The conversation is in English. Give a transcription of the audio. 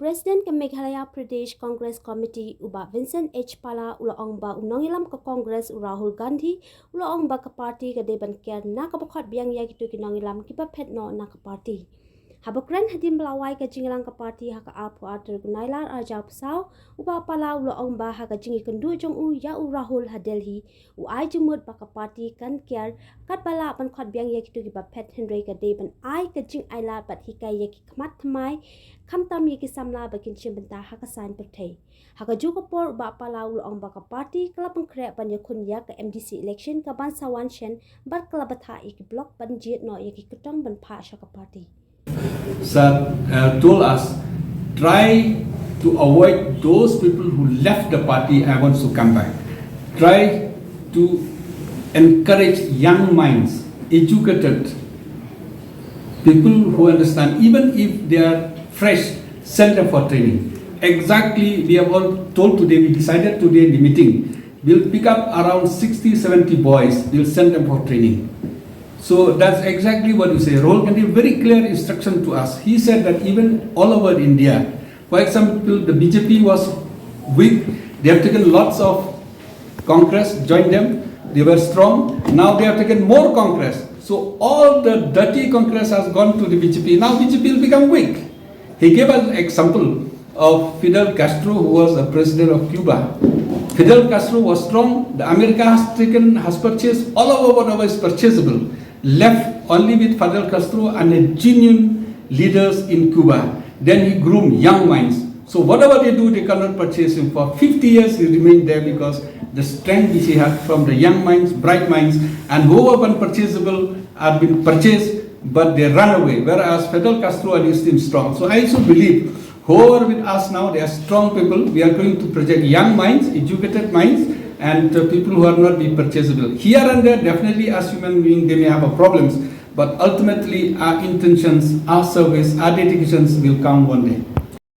President ke Meghalaya Pradesh Congress Committee uba Vincent H. Pala ula ongba unongilam ke Congress Rahul Gandhi ula ongba ke parti ke deban kiar na ke bokhat Pdiang ya gitu kinongilam Kiba Phet no na ke parti. Habakran hadim belawai ke jingilang ke parti haka apu atur Ailad arjau pesau uba Pala ula ongba haka jingi kendu jong u ya u Rahul hadelhi u ai jumut ba ke parti kan kiar kat bala ban khat Pdiang ya gitu Kiba Phet Henry ke deban ai ke jing Ailad bat hikai ya ki khamat thamai kham tam ye ki Samla bakin chimbenta haka sign perthai haka juga por ba Palau ong baka party kelab pengkre ban yakun ya ke MDC election ka ban sawan shen bar kelabatha iki block ban jiet no ye ki ketong ban pha shaka party. Sir told us, try to avoid those people who left the party and wants to come back. Try to encourage young minds, educated people who understand, even if they are fresh, send them for training. Exactly, we have all told today, we decided today in the meeting, we'll pick up around 60-70 boys, we'll send them for training. So that's exactly what you say. Rahul can give very clear instruction to us. He said that even all over India, for example, the BJP was weak, they have taken lots of Congress, joined them, they were strong, now they have taken more Congress. So all the dirty Congress has gone to the BJP, now BJP will become weak. He gave us an example of Fidel Castro, who was the president of Cuba. Fidel Castro was strong, the America has purchased all over whatever is purchasable, left only with Fidel Castro and the genuine leaders in Cuba. Then he groomed young minds. So whatever they do, they cannot purchase him. For 50 years he remained there because the strength which he had from the young minds, bright minds, and whoever unpurchasable have been purchased, but they run away, whereas Fidel Castro and his team strong. So I also believe whoever with us now, they are strong people. We are going to project young minds, educated minds, and people who are not be purchasable. Here and there, definitely as human beings, they may have a problems, but ultimately our intentions, our service, our dedications will come one day.